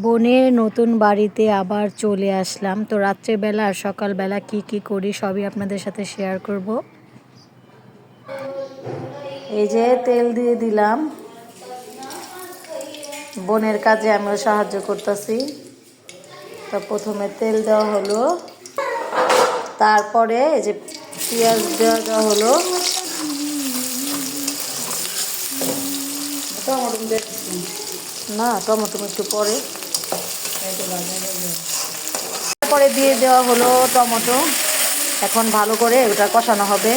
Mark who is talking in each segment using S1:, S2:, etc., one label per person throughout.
S1: বোনের নতুন বাড়িতে আবার চলে আসলাম। তো রাত্রেবেলা আর সকালবেলা কি করি সবই আপনাদের সাথে শেয়ার করব। এই যে তেল দিয়ে দিলাম, বোনের কাজে আমিও সাহায্য করতেছি। তো প্রথমে তেল দেওয়া হলো, তারপরে এই যে পেঁয়াজ দেওয়া হলো। না, টমেটো একটু পরে, তারপরে দিয়ে দেওয়া হলো টমেটো। এখন ভালো করে ওটা কষানো হবে।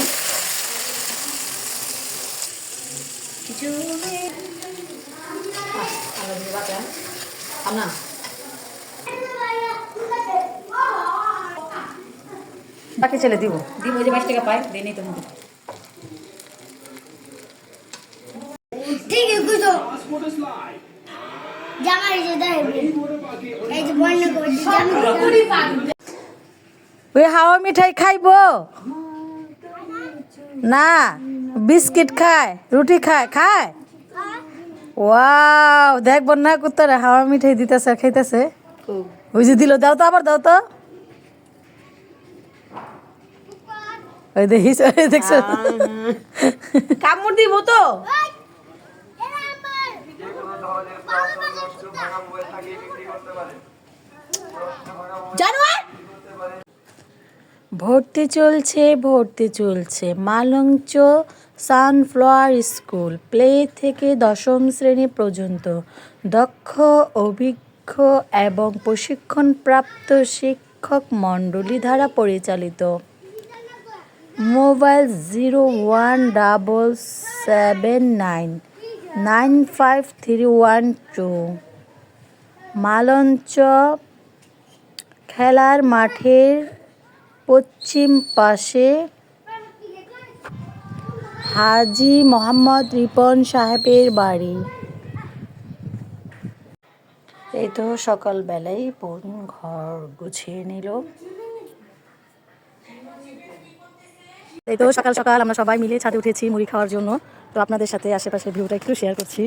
S1: বাকি ছেলে দিব দিব যে 22 টাকা পায় দেই নেই তো মধ্যে।
S2: ঠিক আছে বুঝো জামাই যে দেয় এই যে বন্যা করে জামাই
S1: ওই হাওয়া মিঠাই খাইবো না, বিস্কিট খায়, রুটি খায় খায়। ওয়াও, দেখব না কুত্তারা হাওয়া মিঠাই দিতেছে আর খাইতেছে। ওই যে দিল, দাও তো, আবার দাও তো। ওই দেখিস, দেখছো
S3: কামড় দিব তো। ভর্তি চলছে মালঞ্চ সানফ্লাওয়ার স্কুল প্লে থেকে 10ম শ্রেণী পর্যন্ত দক্ষ, অভিজ্ঞ এবং প্রশিক্ষণপ্রাপ্ত শিক্ষক মণ্ডলী দ্বারা পরিচালিত। মোবাইল 01779953112। মালঞ্চ খেলার মাঠের পশ্চিম পাশে হাজী মোহাম্মদ রিপন সাহেবের বাড়ি। এই তো সকালবেলায় বোন ঘর গুছিয়ে নিল। এই তো সকাল সকাল আমরা সবাই মিলে ছাদে উঠেছি মুড়ি খাওয়ার জন্য। তো আপনাদের সাথে আশেপাশের ভিউটা একটু শেয়ার করছি।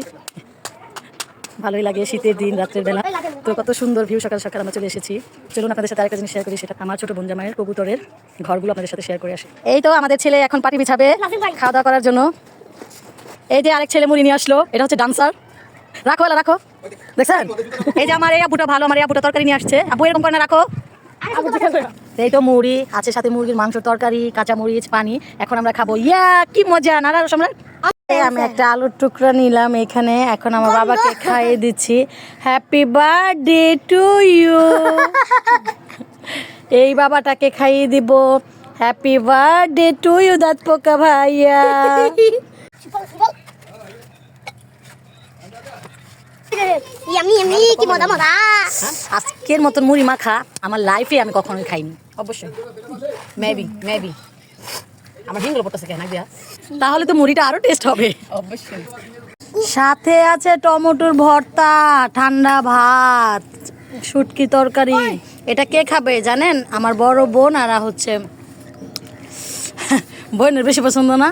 S3: ভালোই লাগে শীতের দিন রাত্রের বেলা। তো কত সুন্দর ভিউ, সকাল সকাল আমরা চলে এসেছি। চলুন আপনাদের সাথে আরেকটা জিনিস শেয়ার করি, সেটা আমার ছোট বোন জামাইয়ের কবুতরের ঘরগুলো আপনাদের সাথে শেয়ার করে আসি। এই তো আমাদের ছেলে এখন পাটি বিছাবে খাওয়া দাওয়া করার জন্য। এই যে আরেক ছেলে মুড়ি নিয়ে আসলো, এটা হচ্ছে ডান্সার। রাখো এলা রাখো, দেখছেন? এই যে আমার এই আবুটা ভালো, আমার এই আবুটা তরকারি নিয়ে আসছে। আবু এরকম করে না, রাখো। এই তো মুড়ি আছে, সাথে মুরগির মাংস তরকারি, কাঁচা মরিচ, পানি। এখন আমরা খাবো। ইয়া কি মজা না সম্রাট। আমি একটা আলুর টুকরা নিলাম এখানে, এখন আমার বাবাকে খাইয়ে দিচ্ছি। Happy birthday to you. এই বাবাটাকে খাইয়ে দিব। হ্যাপি বার্থডে টু ইউ দাঁত পোকা ভাইয়া। আজকের মতন মুড়ি মাখা আমার লাইফে আমি কখনোই খাইনি। অবশ্যই মেবি আমার হিংগুলো পড়তেছে কেন দিয়া, তাহলে তো মুড়িটা আরো টেস্ট হবে। অবশ্যই সাথে আছে টমেটোর ভর্তা, ঠান্ডা ভাত, শুটকি তরকারি। এটা কে খাবে জানেন? আমার বড় বোন আর হচ্ছে বোনের বেশি পছন্দ না।